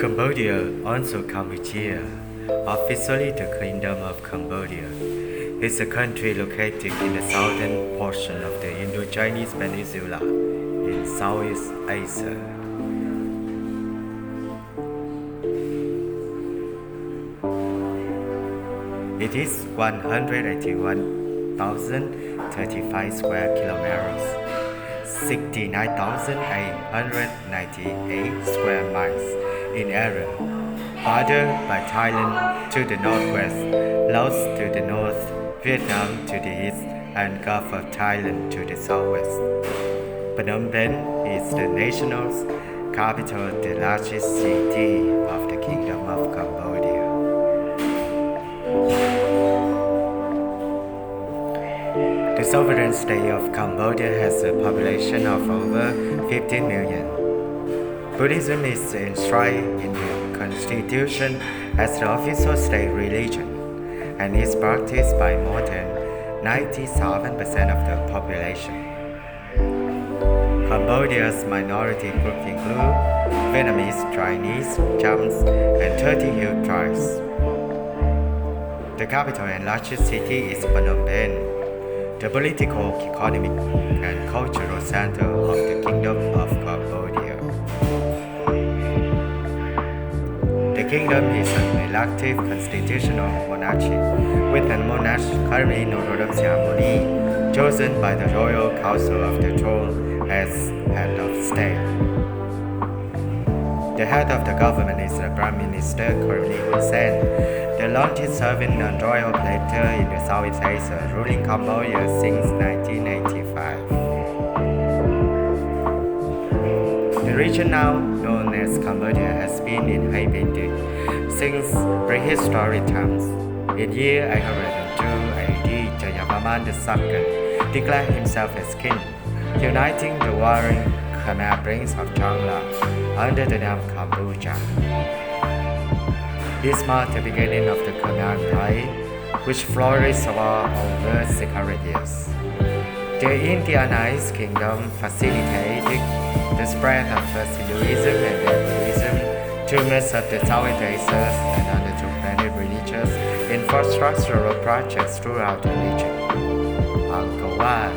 Cambodia, also Cambodia, officially the Kingdom of Cambodia, is a country located in the southern portion of the Indo-Chinese Peninsula in Southeast Asia. It is 181,035 square kilometers, 69,898 square miles in area, bordered by Thailand to the northwest, Laos to the north, Vietnam to the east, and Gulf of Thailand to the southwest. Phnom Penh is the national capital, the largest city of the Kingdom of Cambodia. The sovereign state of Cambodia has a population of over 15 million. Buddhism is enshrined in the constitution as the official state religion and is practiced by more than 97% of the population. Cambodia's minority groups include Vietnamese, Chinese, Chams, and 30 Hill tribes. The capital and largest city is Phnom Penh, the political, economic, and cultural center of the Kingdom of Cambodia. The kingdom is an elective constitutional monarchy, with a monarch currently Norodom Sihamoni, chosen by the Royal Council of the Throne as head of state. The head of the government is the Prime Minister, currently Hun Sen, the longest-serving non-royal player in the Southeast Asia, ruling Cambodia since 1985. The region now known as Cambodia has been inhabited since prehistoric times. In year 802 AD, Jayavarman II declared himself as king, uniting the warring Khmer prince of Changla under the name Cambodia. This marked the beginning of the Khmer Empire, which flourished for over 600 years. The Indianized kingdom facilitated the spread of first Hinduism and then Buddhism to most of the Southeast Asia and undertook many religious infrastructural projects throughout the region. Angkor Wat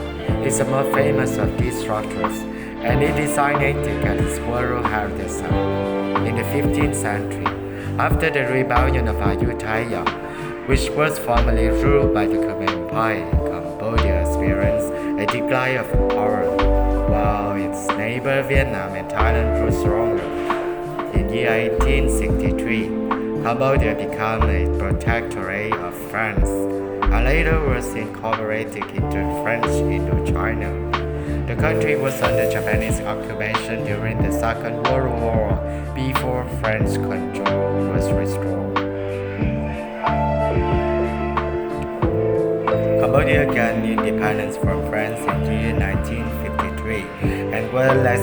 is the most famous of these structures, and it designated as its World Heritage Site. In the 15th century, after the rebellion of Ayutthaya, which was formerly ruled by the Khmer Empire, Cambodia experienced a decline of power, while its neighbor Vietnam and Thailand grew stronger. In year 1863, Cambodia became a protectorate of France, and later was incorporated into French Indochina. The country was under Japanese occupation during the Second World War before French control was restored. Cambodia gained independence from France in year 1953 and was led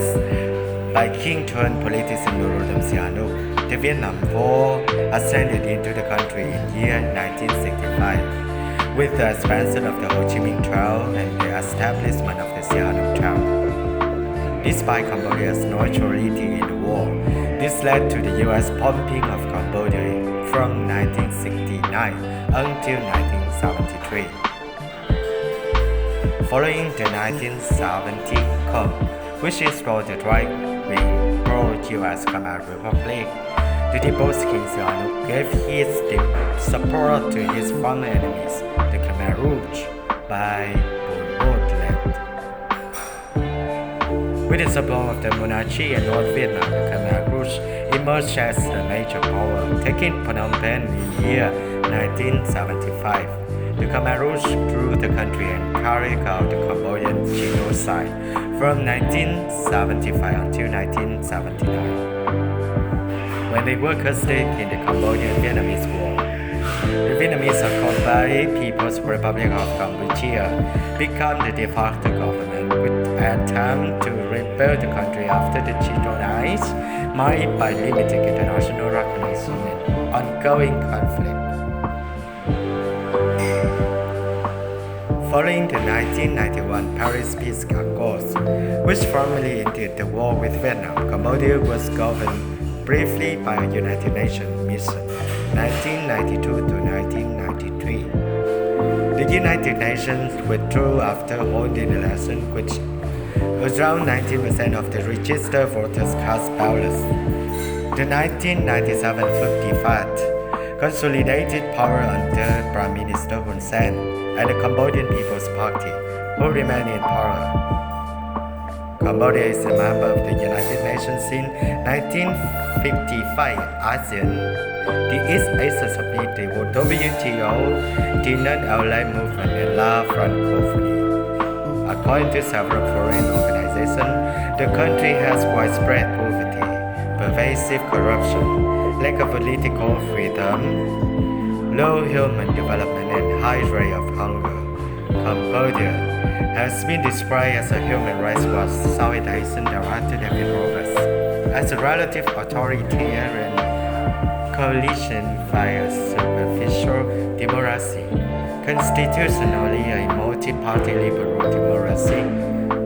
by King-turned politician Norodom Sihanouk. The Vietnam War ascended into the country in year 1965. With the expansion of the Ho Chi Minh Trail and the establishment of the Sihanouk Trail. Despite Cambodia's neutrality in the war, this led to the U.S. bombing of Cambodia from 1969 until 1973. Following the 1970 coup, which restored the right-wing pro-U.S. Khmer Republic, the deposed King Sihanouk gave his support to his former enemies, the Khmer Rouge, by Pol Pot. With the support of the monarchy in North Vietnam, the Khmer Rouge emerged as a major power, taking Phnom Penh in year 1975. The Khmer Rouge ruled the country and carried out the Cambodian genocide from 1975 until 1979. When they were custodied in the Cambodian-Vietnamese War, the Vietnamese occupied People's Republic of Cambodia became the de facto government with an attempt to rebuild the country after the genocide marked by limited international recognition and ongoing conflict. Following the 1991 Paris Peace Accords, which formally ended the war with Vietnam, Cambodia was governed briefly by a United Nations mission 1992 to 1993. The United Nations withdrew after holding election, which around 19% of the registered voters cast ballots. The 1997-50 consolidated power under Prime Minister Hun Sen and the Cambodian People's Party, who remain in power. Cambodia is a member of the United Nations since 1955. ASEAN, the East Asia Summit, the WTO, the Non-Aligned Movement, and La Francophonie. According to several foreign organizations, the country has widespread poverty, pervasive corruption, lack of political freedom, low human development, and high rate of hunger. Cambodia has been described as a human rights watch Southeast Asian directed and robust, as a relative authoritarian coalition via superficial democracy. Constitutionally a multi-party liberal democracy,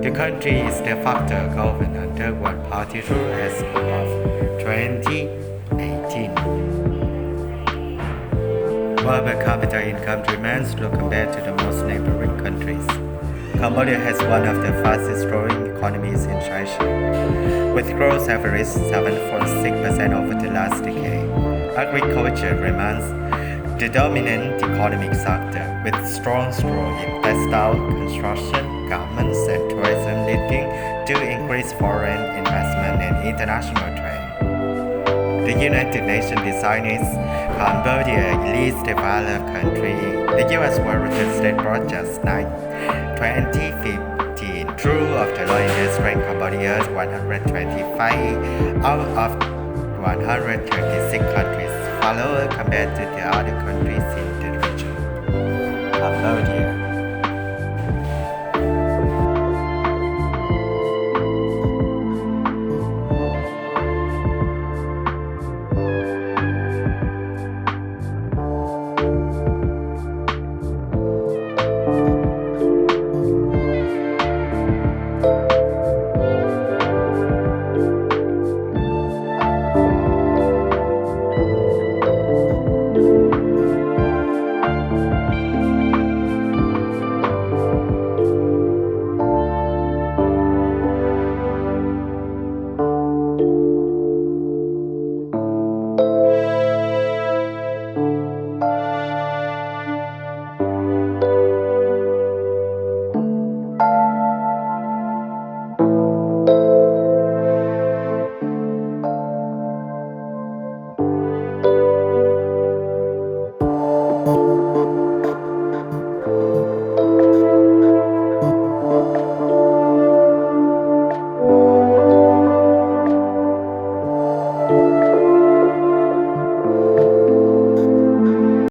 the country is de facto governed under one-party rule as of 2018. While per capita income remains low compared to the most neighboring countries, Cambodia has one of the fastest growing economies in Asia, with growth average 7.6% over the last decade. Agriculture remains the dominant economic sector, with strong growth in textile, construction, garments, and tourism leading to increased foreign investment and international trade. The United Nations designates Cambodia a least developed country. The U.S. Washington State Broadcast 2015 True of the Law Index ranked Cambodia 125 out of 136 countries, lower compared to the other countries in the region. Cambodia